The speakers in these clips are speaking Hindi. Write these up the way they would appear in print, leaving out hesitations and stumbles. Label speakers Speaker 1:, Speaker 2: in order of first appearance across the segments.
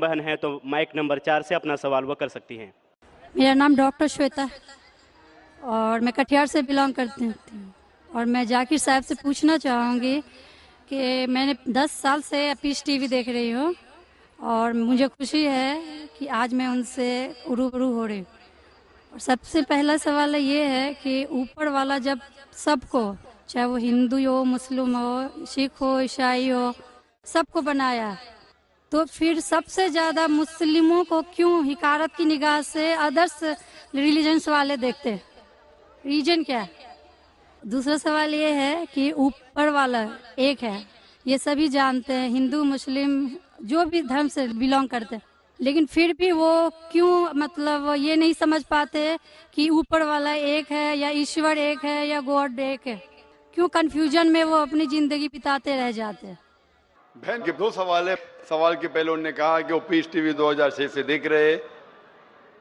Speaker 1: बहन है तो माइक नंबर 4 से अपना सवाल वो कर सकती हैं।
Speaker 2: मेरा नाम डॉक्टर श्वेता और मैं कटिहार से बिलोंग करती हूँ। और मैं जाकिर साहब से पूछना चाहूँगी कि मैंने 10 साल से पीस टीवी देख रही हूँ और मुझे खुशी है कि आज मैं उनसे रूबरू हो रही हूँ। और सबसे पहला सवाल ये है कि ऊपर वाला जब सबको, चाहे वो हिंदू हो, मुस्लिम हो, सिख हो, ईसाई हो, सबको बनाया, तो फिर सबसे ज़्यादा मुस्लिमों को क्यों हिकारत की निगाह से अदर्स रिलीजन्स वाले देखते हैं? रीजन क्या है? दूसरा सवाल ये है कि ऊपर वाला एक है, ये सभी जानते हैं, हिंदू मुस्लिम जो भी धर्म से बिलोंग करते हैं, लेकिन फिर भी वो क्यों मतलब ये नहीं समझ पाते कि ऊपर वाला एक है या ईश्वर एक है या गॉड एक है? क्यों कंफ्यूजन में वो अपनी ज़िंदगी बिताते रह जाते हैं?
Speaker 3: बहन के दो सवाल है। सवाल के पहले उन्होंने कहा कि वो पीस टीवी 2006 से देख रहे हैं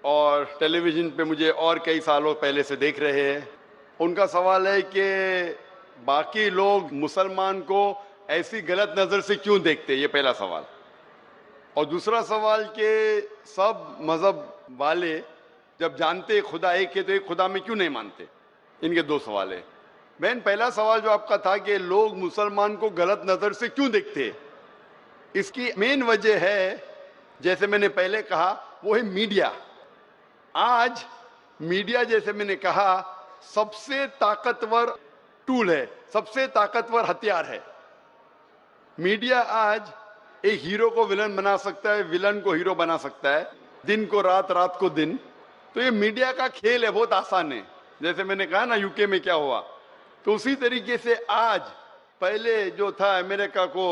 Speaker 3: और टेलीविज़न पे मुझे और कई सालों पहले से देख रहे हैं। उनका सवाल है कि बाकी लोग मुसलमान को ऐसी गलत नज़र से क्यों देखते हैं, ये पहला सवाल। और दूसरा सवाल कि सब मज़हब वाले जब जानते खुदा एक है तो एक खुदा में क्यों नहीं मानते। इनके दो सवाल है। बहन, पहला सवाल जो आपका था कि लोग मुसलमान को गलत नज़र से क्यों देखते हैं, इसकी मेन वजह है, जैसे मैंने पहले कहा, वो है मीडिया। आज मीडिया, जैसे मैंने कहा, सबसे ताकतवर टूल है, सबसे ताकतवर हथियार है। मीडिया आज एक हीरो को विलन बना सकता है, विलन को हीरो बना सकता है, दिन को रात, रात को दिन। तो ये मीडिया का खेल है, बहुत आसान है। जैसे मैंने कहा ना यूके में क्या हुआ, तो उसी तरीके से आज पहले जो था अमेरिका को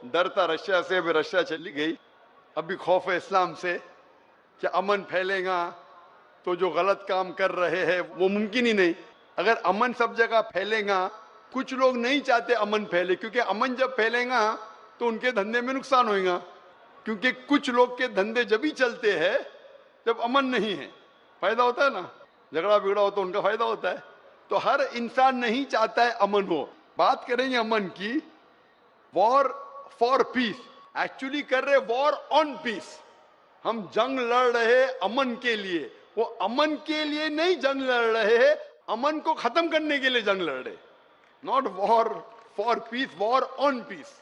Speaker 3: डर था रशिया से, अब रशिया चली गई। अभी खौफ है इस्लाम से कि अमन फैलेगा तो जो गलत काम कर रहे हैं वो मुमकिन ही नहीं। अगर अमन सब जगह फैलेगा, कुछ लोग नहीं चाहते अमन फैले, क्योंकि अमन जब फैलेगा तो उनके धंधे में नुकसान होगा, क्योंकि कुछ लोग के धंधे जब ही चलते हैं जब अमन नहीं है। फायदा होता है ना, झगड़ा बिगड़ा हो तो उनका फायदा होता है। तो हर इंसान नहीं चाहता है अमन हो। बात करेंगे अमन की, वॉर फॉर पीस, एक्चुअली कर रहे वॉर ऑन पीस। हम जंग लड़ रहे अमन के लिए, वो अमन के लिए नहीं जंग लड़ रहे हैं, अमन को खत्म करने के लिए जंग लड़ रहे। Not war for peace, war on peace.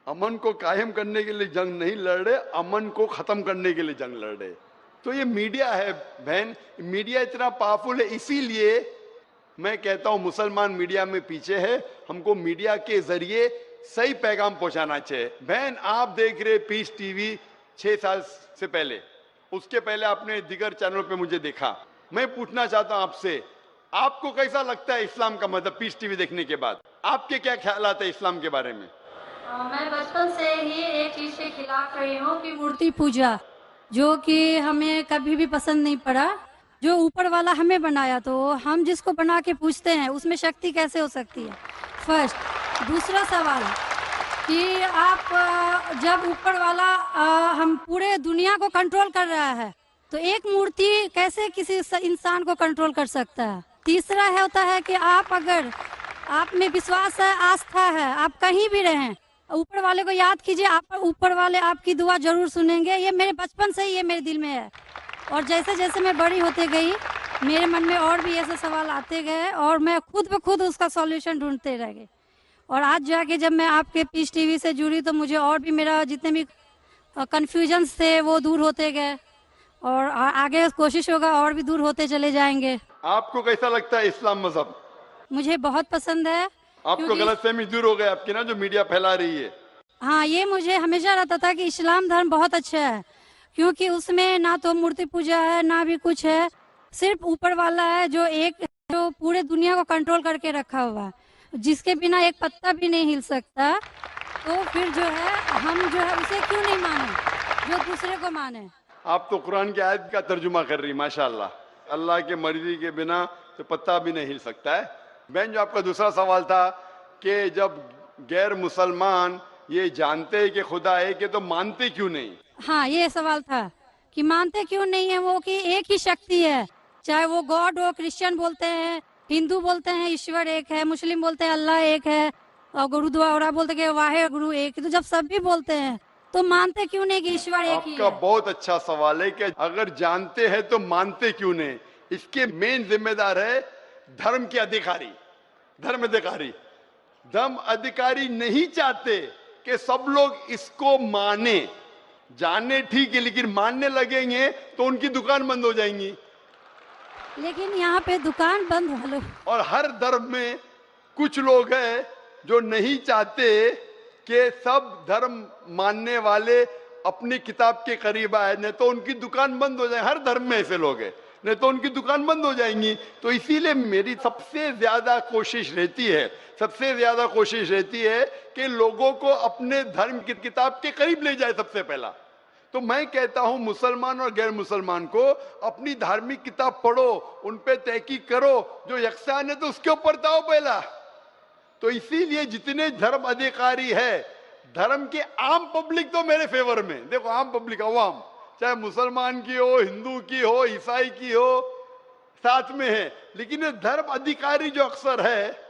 Speaker 3: अमन को कायम करने के लिए जंग नहीं लड़ रहे, अमन को खत्म करने के लिए जंग लड़ रहे। तो ये मीडिया है बहन, मीडिया इतना पावरफुल है, इसीलिए मैं कहता हूं मुसलमान मीडिया में पीछे है। हमको मीडिया के जरिए सही पैगाम पहुंचाना चाहिए। बहन, आप देख रहे पीस टीवी 6 साल से पहले, उसके पहले आपने दिगर चैनलों पे मुझे देखा। मैं पूछना चाहता हूं आपसे, आपको कैसा लगता है इस्लाम का मतलब पीस टीवी देखने के बाद? आपके क्या ख्यालात है इस्लाम के बारे में?
Speaker 2: मैं बचपन से ही एक चीज के खिलाफ रही हूँ कि मूर्ति पूजा, जो कि हमें कभी भी पसंद नहीं पड़ा। जो ऊपर वाला हमें बनाया, तो हम जिसको बना के पूछते हैं उसमें शक्ति कैसे हो सकती है? फर्स्ट। दूसरा सवाल कि आप जब ऊपर वाला हम पूरे दुनिया को कंट्रोल कर रहा है, तो एक मूर्ति कैसे किसी इंसान को कंट्रोल कर सकता है? तीसरा है होता है कि आप अगर आप में विश्वास है, आस्था है, आप कहीं भी रहें, ऊपर वाले को याद कीजिए, आप ऊपर वाले आपकी दुआ जरूर सुनेंगे। ये मेरे बचपन से ही ये मेरे दिल में है। और जैसे जैसे मैं बड़ी होते गई, मेरे मन में और भी ऐसे सवाल आते गए और मैं खुद ब खुद उसका सॉल्यूशन ढूंढते रह गई। और आज जाके जब मैं आपके पीस टीवी से जुड़ी, तो मुझे और भी मेरा जितने भी कन्फ्यूजन्स थे वो दूर होते गए और आगे कोशिश होगा और भी दूर होते चले जाएंगे।
Speaker 3: आपको कैसा लगता है इस्लाम मजहब?
Speaker 2: मुझे बहुत पसंद है।
Speaker 3: आपको गलतफहमी दूर हो गई आपकी ना, जो मीडिया फैला रही है?
Speaker 2: हाँ, ये मुझे हमेशा रहता था कि इस्लाम धर्म बहुत अच्छा है, क्योंकि उसमें ना तो मूर्ति पूजा है ना भी कुछ है, सिर्फ ऊपर वाला है जो एक, जो पूरे दुनिया को कंट्रोल करके रखा हुआ है, जिसके बिना एक पत्ता भी नहीं हिल सकता। तो फिर जो है हम जो है उसे क्यों नहीं माने, जो दूसरे को माने।
Speaker 3: आप तो कुरान की आयत का तर्जुमा कर रही, माशाल्लाह। अल्लाह के मर्जी के बिना तो पत्ता भी नहीं हिल सकता है। बहन, जो आपका दूसरा सवाल था कि जब गैर मुसलमान ये जानते हैं कि खुदा है कि तो मानते क्यों नहीं?
Speaker 2: हाँ, ये सवाल था कि मानते क्यों नहीं है वो, कि एक ही शक्ति है, चाहे वो गॉड हो, क्रिश्चियन बोलते हैं, हिंदू बोलते हैं ईश्वर एक है, मुस्लिम बोलते हैं अल्लाह एक है, और गुरुद्वारा बोलते हैं वाहे गुरु एक। तो जब सब भी बोलते हैं तो मानते क्यों नहीं कि ईश्वर एक ही
Speaker 3: आपका
Speaker 2: है?
Speaker 3: बहुत अच्छा सवाल है कि अगर जानते हैं तो मानते क्यों नहीं। इसके मेन जिम्मेदार है धर्म के अधिकारी, धर्म अधिकारी। धर्म अधिकारी नहीं चाहते कि सब लोग इसको माने। जाने ठीक है, लेकिन मानने लगेंगे तो उनकी दुकान बंद हो जाएंगी।
Speaker 2: लेकिन यहाँ पे दुकान बंद हेलो
Speaker 3: और हर धर्म में कुछ लोग हैं जो नहीं चाहते कि सब धर्म मानने वाले अपनी किताब के करीब आए, नहीं तो उनकी दुकान बंद हो जाए। हर धर्म में ऐसे लोग हैं, नहीं तो उनकी दुकान बंद हो जाएंगी। तो इसीलिए मेरी सबसे ज्यादा कोशिश रहती है कि लोगों को अपने धर्म की किताब के करीब ले जाए सबसे पहला। तो मैं कहता हूं मुसलमान और गैर मुसलमान को अपनी धार्मिक किताब पढ़ो, उन पे तहकीक करो। जो यकसान है तो उसके ऊपर जाओ पहला। तो इसीलिए जितने धर्म अधिकारी है, धर्म के आम पब्लिक तो मेरे फेवर में, देखो आम पब्लिक, अवाम, चाहे मुसलमान की हो, हिंदू की हो, ईसाई की हो, साथ में है। लेकिन ये धर्म अधिकारी जो अक्सर है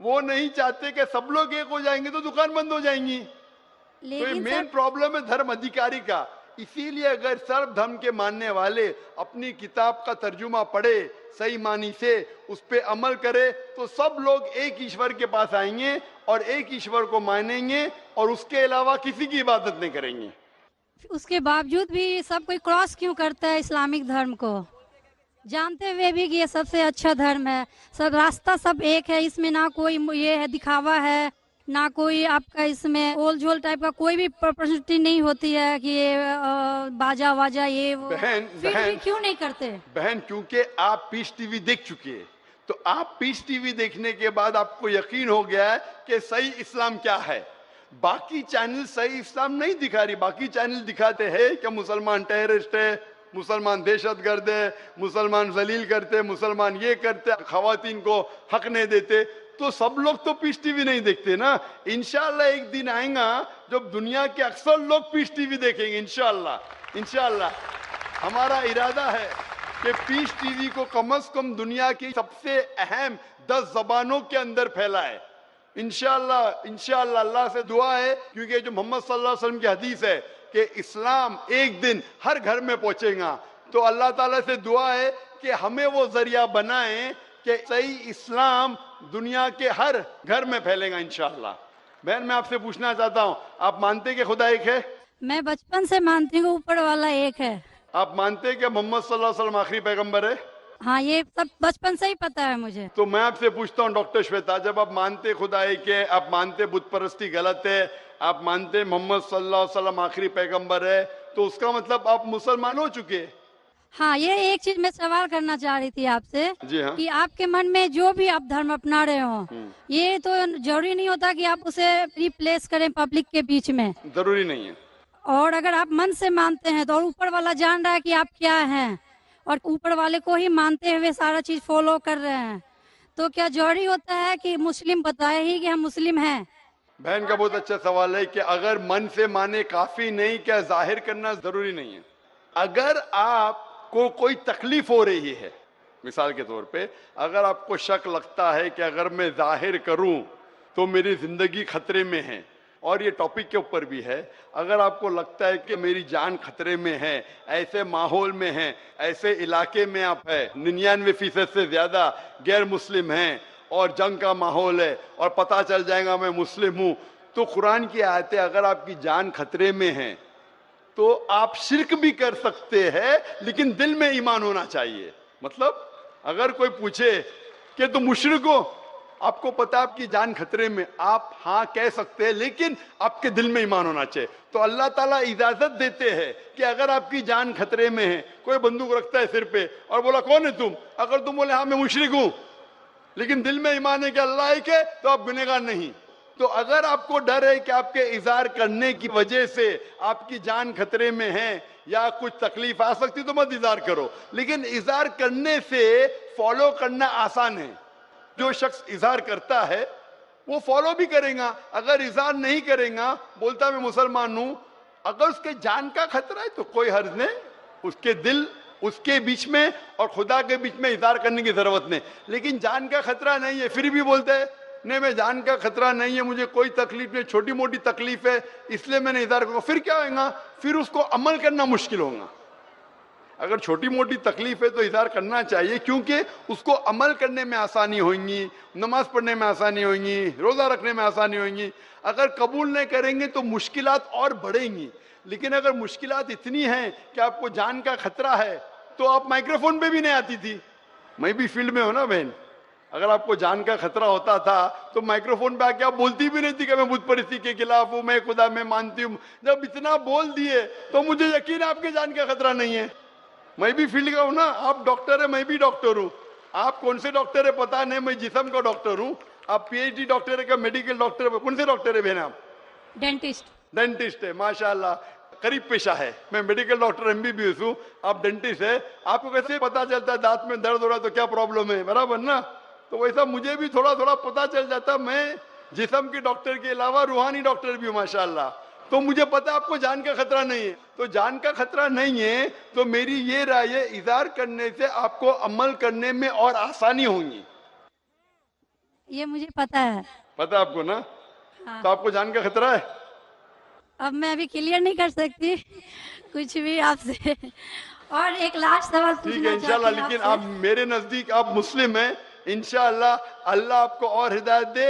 Speaker 3: वो नहीं चाहते कि सब लोग एक हो जाएंगे तो दुकान बंद हो जाएंगी। तो ये
Speaker 2: लेकिन
Speaker 3: मेन
Speaker 2: सर
Speaker 3: प्रॉब्लम है धर्म अधिकारी का। इसीलिए अगर सर्व धर्म के मानने वाले अपनी किताब का तर्जुमा पढ़े, सही मानी से उस पे अमल करे, तो सब लोग एक ईश्वर के पास आएंगे और एक ईश्वर को मानेंगे और उसके अलावा किसी की इबादत नहीं करेंगे।
Speaker 2: उसके बावजूद भी सब कोई क्रॉस क्यों करता है इस्लामिक धर्म को, जानते हुए भी कि ये सबसे अच्छा धर्म है, सब रास्ता सब एक है, इसमें ना कोई ये है दिखावा है, ना कोई आपका इसमें ओल झोल टाइप का कोई भी प्रॉपर्टी नहीं होती है कि ये बाजा वाजा ये वो।
Speaker 3: बहन,
Speaker 2: फिर भी
Speaker 3: बहन,
Speaker 2: क्यों नहीं करते?
Speaker 3: बहन, क्योंकि आप पीस टीवी देख चुके हैं, तो आप पीस टीवी देखने के बाद आपको यकीन हो गया है कि सही इस्लाम क्या है। बाकी चैनल सही इस्लाम नहीं दिखा रही। बाकी चैनल दिखाते हैं कि मुसलमान टेररिस्ट है, मुसलमान दहशतगर्द है, मुसलमान जलील करते, मुसलमान ये करते, खवातीन को हक नहीं देते। तो सब लोग तो पीस टीवी नहीं देखते ना। इंशाल्लाह एक दिन आएगा जब दुनिया के अक्सर लोग पीस टीवी देखेंगे। इंशाल्लाह, इंशाल्लाह हमारा इरादा है कि पीस टीवी को कम से कम दुनिया की सबसे अहम 10 जबानों के अंदर फैलाए। इंशाल्लाह, इंशाल्लाह अल्लाह से दुआ है, क्योंकि जो मोहम्मद सल्लल्लाहु अलैहि वसल्लम की हदीस है कि इस्लाम एक दिन हर घर में पहुंचेगा। तो अल्लाह ताला से दुआ है कि हमें वो जरिया बनाए कि सही इस्लाम दुनिया के हर घर में फैलेगा इंशाल्लाह। बहन, मैं आपसे पूछना चाहता हूँ, आप मानते कि खुदा एक है?
Speaker 2: मैं बचपन से मानती हूँ ऊपर वाला एक है।
Speaker 3: आप मानते कि मोहम्मद सल्लल्लाहु अलैहि वसल्लम आखिरी पैगंबर है?
Speaker 2: हाँ, ये सब बचपन से ही पता है मुझे।
Speaker 3: तो मैं आपसे पूछता हूँ डॉक्टर श्वेता, जब आप मानते खुदा एक है, आप मानते बुत परस्ती गलत है, आप मानते मोहम्मद सल्लल्लाहु अलैहि वसल्लम आखिरी पैगंबर है, तो उसका मतलब आप मुसलमान हो चुके।
Speaker 2: हाँ, ये एक चीज मैं सवाल करना चाह रही थी आपसे।
Speaker 3: जी हाँ।
Speaker 2: कि आपके मन में जो भी आप धर्म अपना रहे हो, ये तो जरूरी नहीं होता कि आप उसे रिप्लेस करें पब्लिक के बीच में।
Speaker 3: जरूरी नहीं है।
Speaker 2: और अगर आप मन से मानते हैं तो और ऊपर वाला जान रहा है कि आप क्या हैं और ऊपर वाले को ही मानते हुए सारा चीज फॉलो कर रहे हैं, तो क्या जरूरी होता है कि मुस्लिम बताए ही कि हम मुस्लिम हैं?
Speaker 3: बहन का बहुत अच्छा सवाल है कि अगर मन से माने काफी नहीं, क्या जाहिर करना जरूरी नहीं है? अगर आपको कोई तकलीफ हो रही है, मिसाल के तौर पे अगर आपको शक लगता है कि अगर मैं जाहिर करूं तो मेरी जिंदगी खतरे में है, और ये टॉपिक के ऊपर भी है, अगर आपको लगता है कि मेरी जान खतरे में है, ऐसे माहौल में है, ऐसे इलाके में आप है, 99% से ज्यादा गैर मुस्लिम हैं और जंग का माहौल है और पता चल जाएगा मैं मुस्लिम हूं, तो कुरान की आयतें, अगर आपकी जान खतरे में है तो आप शिर्क भी कर सकते हैं, लेकिन दिल में ईमान होना चाहिए। मतलब अगर कोई पूछे कि तुम मुशरिक हो, आपको पता है आपकी जान खतरे में, आप हाँ कह सकते हैं, लेकिन आपके दिल में ईमान होना चाहिए। तो अल्लाह ताला इजाजत देते हैं कि अगर आपकी जान खतरे में है, कोई बंदूक रखता है सिर पे और बोला कौन है तुम, अगर तुम बोले हाँ मैं मुशरिक हूं, लेकिन दिल में ईमान है कि अल्लाह एक है, तो आप गुनहगार नहीं। तो अगर आपको डर है कि आपके इज़हार करने की वजह से आपकी जान खतरे में है या कुछ तकलीफ आ सकती, तो मत इज़हार करो। लेकिन इज़हार करने से फॉलो करना आसान है। जो शख्स इज़हार करता है वो फॉलो भी करेगा। अगर इज़हार नहीं करेगा, बोलता मैं मुसलमान हूं, अगर उसके जान का खतरा है तो कोई हर्ज नहीं, उसके दिल उसके बीच में और खुदा के बीच में इज़हार करने की जरूरत नहीं। लेकिन जान का खतरा नहीं है फिर भी बोलते हैं नहीं मैं जान का खतरा नहीं है, मुझे कोई तकलीफ नहीं, छोटी मोटी तकलीफ है इसलिए मैंने इज़हार करूंगा, फिर क्या होगा? फिर उसको अमल करना मुश्किल होगा। अगर छोटी मोटी तकलीफ है तो इज़हार करना चाहिए, क्योंकि उसको अमल करने में आसानी होगी, नमाज पढ़ने में आसानी होगी, रोज़ा रखने में आसानी होगी। अगर कबूल नहीं करेंगे तो मुश्किलात और बढ़ेंगी। लेकिन अगर मुश्किलात इतनी हैं कि आपको जान का खतरा है तो आप माइक्रोफोन पे भी नहीं आती थी। मैं भी फील्ड में हूं ना बहन, अगर आपको जान का खतरा होता था तो माइक्रोफोन पे आके आप बोलती भी नहीं थी कि मैं बुत परिस्थिति के खिलाफ हूं, मैं खुदा में मानती हूं। जब इतना बोल दिए तो मुझे यकीन है आपके जान का खतरा नहीं है। मैं भी फील्ड का हूं ना, आप डॉक्टर है, मैं भी डॉक्टर हूं। आप कौन से डॉक्टर है पता नहीं, मैं जिस्म का डॉक्टर हूं। आप पीएचडी डॉक्टर है क्या, मेडिकल डॉक्टर है? कौन से डॉक्टर है बहन आप?
Speaker 2: डेंटिस्ट।
Speaker 3: डेंटिस्ट है, माशाल्लाह, करीब पेशा है। मैं मेडिकल डॉक्टर एमबीबीएस हूँ, आप डेंटिस्ट है। आपको कैसे पता चलता है दांत में दर्द हो रहा है तो क्या प्रॉब्लम है, बराबर ना? तो वैसा मुझे भी थोड़ा थोड़ा पता चल जाता। मैं जिस्म के डॉक्टर के अलावा रूहानी डॉक्टर भी हूँ माशाल्लाह। तो मुझे पता है आपको जान का खतरा नहीं है। तो जान का खतरा नहीं है तो मेरी ये राय है, इज़हार करने से आपको अमल करने में और आसानी होगी।
Speaker 2: ये मुझे पता है।
Speaker 3: पता है आपको ना?
Speaker 2: हाँ।
Speaker 3: तो आपको जान का खतरा है?
Speaker 2: अब मैं अभी क्लियर नहीं कर सकती कुछ भी आपसे। और एक लास्ट सवाल
Speaker 3: ठीक है
Speaker 2: पूछना
Speaker 3: इंशाल्लाह,
Speaker 2: चाहती हूँ
Speaker 3: लेकिन
Speaker 2: आपसे।
Speaker 3: आप मेरे नजदीक आप मुस्लिम हैं, इंशाल्लाह अल्लाह आपको और हिदायत दे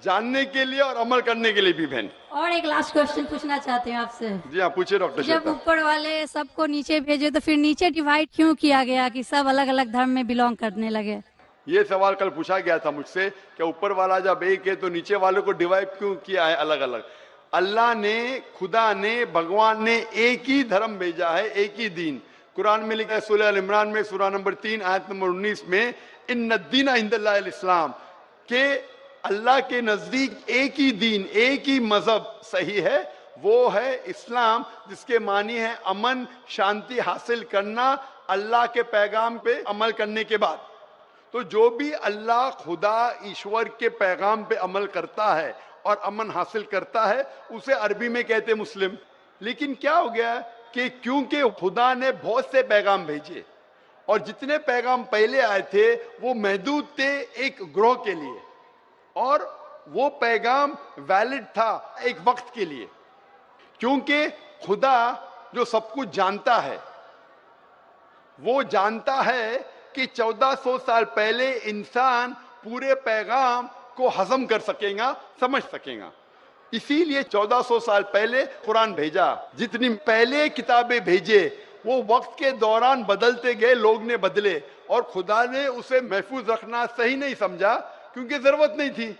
Speaker 3: जानने के लिए और अमल करने के लिए भी बहन।
Speaker 2: और एक लास्ट क्वेश्चन पूछना चाहती हूँ आपसे।
Speaker 3: जी हाँ, पूछिए डॉक्टर
Speaker 2: जब
Speaker 3: श्वेता।
Speaker 2: ऊपर वाले सबको नीचे भेजे तो फिर नीचे डिवाइड क्यों किया गया कि सब अलग अलग धर्म में बिलोंग करने लगे?
Speaker 3: ये सवाल कल पूछा गया था मुझसे कि ऊपर वाला जब एक है तो नीचे वालों को डिवाइड क्यों किया है अलग अलग? अल्लाह ने, खुदा ने, भगवान ने एक ही धर्म भेजा है, एक ही दीन। कुरान में लिखा है सूरह अल इमरान में सूरह नंबर 3 आयत नंबर 19 में, इन्नद दीन इंदल्लाहिल इस्लाम, के अल्लाह के नजदीक एक ही दीन, एक ही मजहब सही है, वो है इस्लाम, जिसके मानी है अमन शांति हासिल करना अल्लाह के पैगाम पे अमल करने के बाद। तो जो भी अल्लाह खुदा ईश्वर के पैगाम पे अमल करता है और अमन हासिल करता है उसे अरबी में कहते मुस्लिम। लेकिन क्या हो गया कि क्योंकि खुदा ने बहुत से पैगाम भेजे और जितने पैगाम पहले आए थे वो महदूद थे एक ग्रोह के लिए, और वो पैगाम वैलिड था एक वक्त के लिए, क्योंकि खुदा जो सब कुछ जानता है वो जानता है कि 1400 साल पहले इंसान पूरे पैगाम को हजम कर सकेगा, समझ सकेगा। इसीलिए 1400 साल पहले कुरान भेजा। जितनी पहले किताबें भेजे वो वक्त के दौरान बदलते गए, लोग ने बदले, और खुदा ने उसे महफूज रखना सही नहीं समझा क्योंकि जरूरत नहीं थी।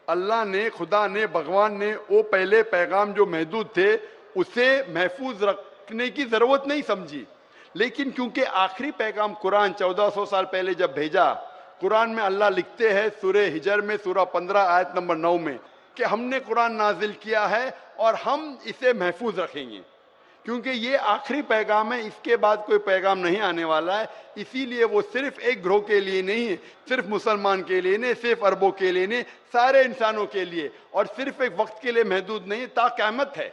Speaker 3: अल्लाह ने, खुदा ने, भगवान ने वो पहले पैगाम जो महदूद थे उसे महफूज रखने की जरूरत नहीं समझी। लेकिन क्योंकि आखिरी पैगाम कुरान 1400 साल पहले जब भेजा, कुरान में अल्लाह लिखते हैं सूरह हिजर में सूरह 15 आयत नंबर 9 में कि हमने कुरान नाजिल किया है और हम इसे महफूज रखेंगे, क्योंकि ये आखिरी पैगाम है, इसके बाद कोई पैगाम नहीं आने वाला है। इसीलिए वो सिर्फ एक ग्रोह के लिए नहीं है, सिर्फ मुसलमान के लिए नहीं, सिर्फ अरबों के लिए नहीं, सारे इंसानों के लिए, और सिर्फ एक वक्त के लिए महदूद नहीं, ता क़यामत है।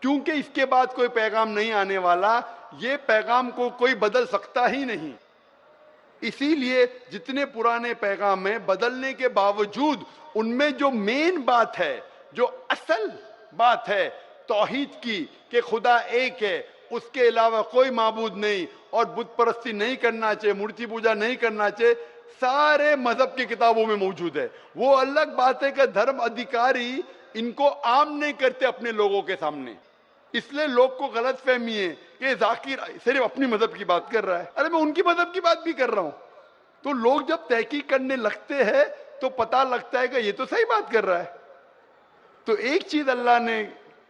Speaker 3: क्योंकि इसके बाद कोई पैगाम नहीं आने वाला, ये पैगाम को कोई बदल सकता ही नहीं। इसीलिए जितने पुराने पैगाम हैं, बदलने के बावजूद उनमें जो मेन बात है, जो असल बात है तौहीद की, कि खुदा एक है, उसके अलावा कोई माबूद नहीं, और बुत परस्ती नहीं करना चाहिए, मूर्ति पूजा नहीं करना चाहिए, सारे मजहब की किताबों में मौजूद है। वो अलग बात है कि धर्म अधिकारी इनको आम नहीं करते अपने लोगों के सामने, इसलिए लोग को गलत फहमी है कि जाकिर सिर्फ अपनी मजहब की बात कर रहा है। अरे मैं उनकी मजहब की बात भी कर रहा हूं। तो लोग जब तहकीक करने लगते हैं तो पता लगता है कि ये तो सही बात कर रहा है। तो एक चीज अल्लाह ने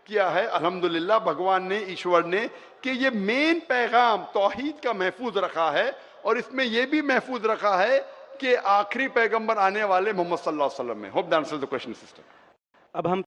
Speaker 3: किया है, अल्हम्दुलिल्लाह, भगवान ने, ईश्वर ने, कि ये मेन पैगाम तौहीद का महफूज रखा है, और इसमें यह भी महफूज रखा है कि आखिरी पैगंबर आने वाले मोहम्मद सल्लल्लाहु अलैहि वसल्लम में। Hope that answers the question sister.
Speaker 1: अब हम